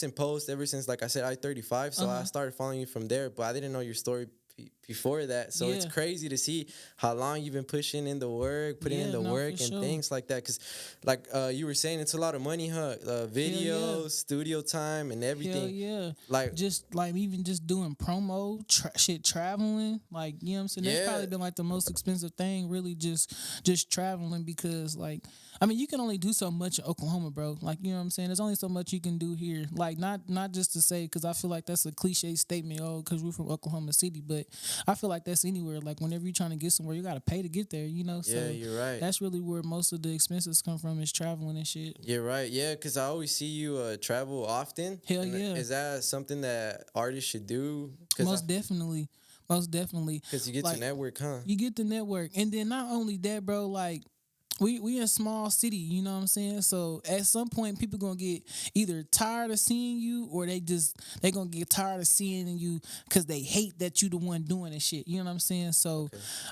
consistent post ever since, like I said, I-35. So I started following you from there, but I didn't know your story before that. So it's crazy to see how long you've been pushing in the work, putting in the work and things like that. Because like you were saying, it's a lot of money, huh? Videos, studio time, and everything. Hell yeah. Like just like even just doing promo, traveling, like, you know what I'm saying? That's probably been like the most expensive thing, really, just traveling, because like, I mean, you can only do so much in Oklahoma, bro. Like, you know what I'm saying? There's only so much you can do here. Like, not just to say, because I feel like that's a cliche statement, because we're from Oklahoma City, but I feel like that's anywhere. Like, whenever you're trying to get somewhere, you got to pay to get there, you know? Yeah, So you're right. that's really where most of the expenses come from, is traveling and shit. You're right. Yeah, because I always see you travel often. Hell yeah. Is that something that artists should do? Most definitely. Most definitely. Because you get to network, huh? You get the network. And then not only that, bro, like, we in a small city, you know what I'm saying? So at some point, people gonna get either tired of seeing you, or they gonna get tired of seeing you because they hate that you the one doing this shit. You know what I'm saying? So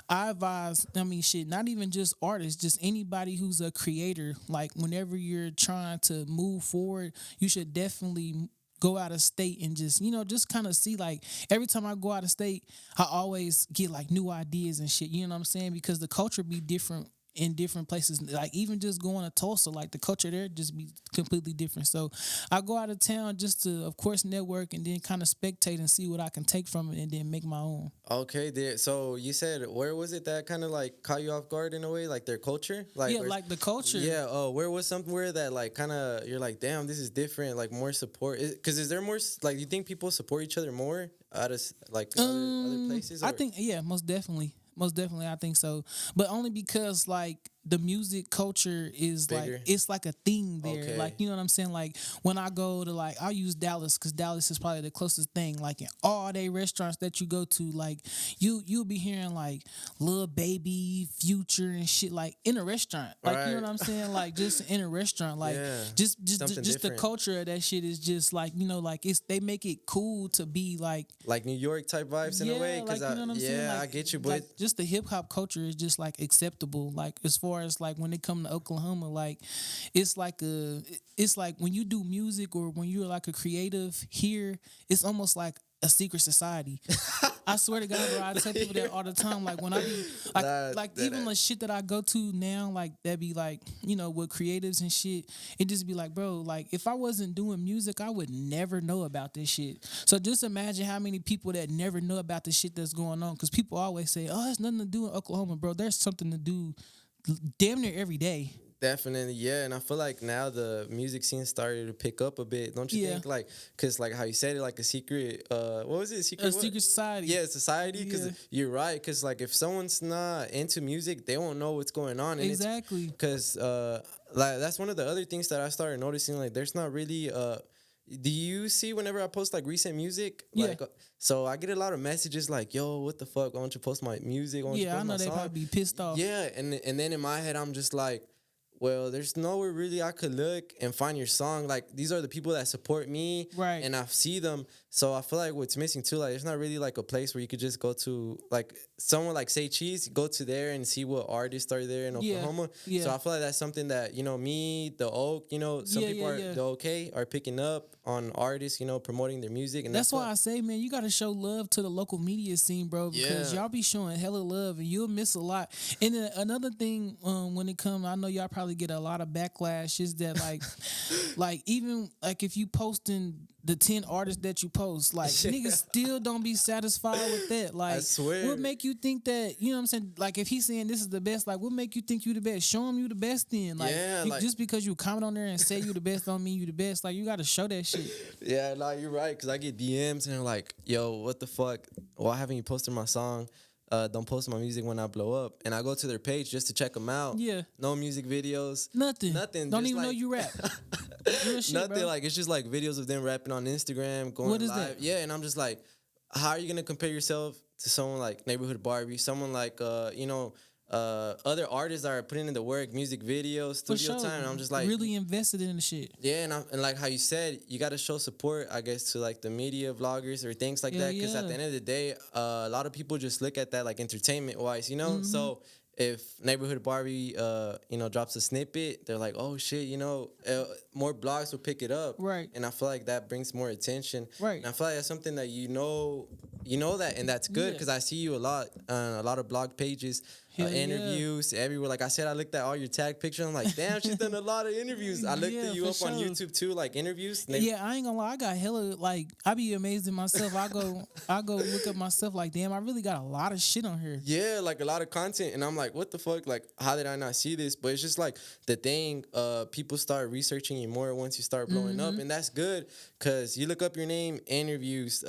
I advise, shit, not even just artists, just anybody who's a creator. Like, whenever you're trying to move forward, you should definitely go out of state and just kind of see. Like, every time I go out of state, I always get like new ideas and shit. You know what I'm saying? Because the culture be different in different places. Like, even just going to Tulsa, like, the culture there just be completely different. So I go out of town just to, of course, network, and then kind of spectate and see what I can take from it, and then make my own. Okay, so you said, where was it that kind of like caught you off guard in a way, like their culture? Like, like the culture. Yeah. Where was somewhere that like kind of you're like, damn, this is different, like more support? Because is there more, like, you think people support each other more out of like other places? Or? I think, most definitely. Most definitely, I think so. But only because, like, the music culture is bigger. Like, it's like a thing there. Okay. Like, you know what I'm saying? Like, when I go to, like, I'll use Dallas, because Dallas is probably the closest thing. Like, in all day restaurants that you go to, like, you'll be hearing like Lil Baby, Future, and shit, like, in a restaurant. Like, you know what I'm saying? Like, just in a restaurant. Like, just the culture of that shit is just like, you know, like, they make it cool to be like New York type vibes in a way. Like, you know what I'm saying? Like, I get you, but like, just the hip hop culture is just like acceptable. Like, as far as like when it come to Oklahoma, like, it's like when you do music, or when you're like a creative here, it's almost like a secret society. I swear to God, bro, I tell people that all the time. Like, when I be like even the shit that I go to now, like, that be like, you know, with creatives and shit, it just be like, bro, like, if I wasn't doing music, I would never know about this shit. So just imagine how many people that never know about the shit that's going on, because people always say, oh, there's nothing to do in Oklahoma, bro. There's something to do damn near every day. Definitely, yeah, and I feel like now the music scene started to pick up a bit, don't you think? Like, cause like how you said it, like a secret, what was it? Secret society. Yeah, society. Cause you're right. Cause like if someone's not into music, they won't know what's going on. And exactly. Cause like that's one of the other things that I started noticing. Like, there's not really do you see whenever I post like recent music? Like, so I get a lot of messages like, "Yo, what the fuck? Why don't you post my music? Why don't you post I know they probably be pissed off. Yeah, and then in my head I'm just like, well, there's nowhere really I could look and find your song. Like, these are the people that support me, right? And I see them. So I feel like what's missing too, like, there's not really like a place where you could just go to, like, someone like Say Cheese, go to there and see what artists are there in Oklahoma. So I feel like that's something that, you know, me, the Oak, you know, some people the OK are picking up on artists, you know, promoting their music. And that's why I say, man, you got to show love to the local media scene, bro, because y'all be showing hella love and you'll miss a lot. And then another thing, when it comes, I know y'all probably get a lot of backlash, is that like, like, even like if you posting the 10 artists that you post, like, niggas still don't be satisfied with that. Like, I swear. What make you think that, you know what I'm saying? Like, if he's saying this is the best, like, what make you think you the best? Show him you the best then. Like, just because you comment on there and say you the best don't mean you the best. Like, you got to show that shit. Yeah, no, you're right. Because I get DMs and they're like, yo, what the fuck? Why haven't you posted my song? Don't post my music when I blow up. And I go to their page just to check them out. Yeah. No music videos. Nothing. Don't even like, know you rap. Real shit, nothing, bro. like, it's just like videos of them rapping on Instagram, going what is live. That? Yeah, and I'm just like, how are you going to compare yourself to someone like Naybourhood Barbie, someone like, you know, other artists that are putting in the work, music videos, studio time, and I'm just like really invested in the shit. Yeah, and like how you said, you got to show support, I guess, to like the media, vloggers, or things like that, because at the end of the day, a lot of people just look at that like entertainment wise, you know. So if Nayborhood Barbie, drops a snippet, they're like, oh shit, more blogs will pick it up. Right. And I feel like that brings more attention. Right. And I feel like that's something that that, and that's good because I see you a lot of blog pages, interviews everywhere. Like I said, I looked at all your tag pictures. I'm like, damn, she's done a lot of interviews. I looked at you up on YouTube too, like interviews. Yeah, I ain't gonna lie, I got hella like I be amazed at myself. I go look at myself like, damn, I really got a lot of shit on here. Yeah, like a lot of content, and I'm like, what the fuck? Like, how did I not see this? But it's just like the thing. People start researching you more once you start blowing up, and that's good because you look up your name, interviews,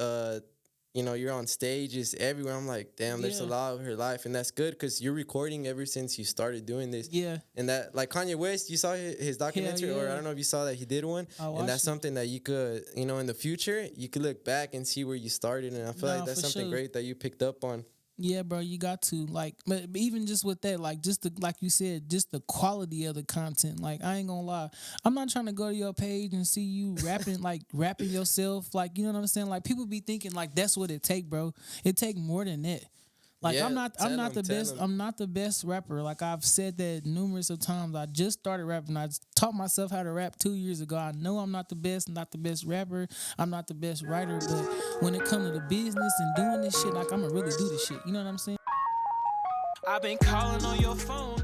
you're on stages everywhere. I'm like, damn, there's a lot of her life, and that's good because you're recording ever since you started doing this. Yeah, and that, like Kanye West, you saw his documentary, or I don't know if you saw that he did one, and that's something that you could, in the future, you could look back and see where you started, and I feel like that's something great that you picked up on. Yeah, bro, you got to like, but even just with that, like, just like you said, just the quality of the content. Like, I ain't gonna lie, I'm not trying to go to your page and see you rapping, like rapping yourself, like, you know what I'm saying? Like, people be thinking like that's what it take, bro. It take more than that. Like, I'm not the best rapper. Like, I've said that numerous of times. I just started rapping. I taught myself how to rap 2 years ago. I know I'm not the best rapper. I'm not the best writer. But when it comes to the business and doing this shit, like, I'm gonna really do this shit. You know what I'm saying? I've been calling on your phone,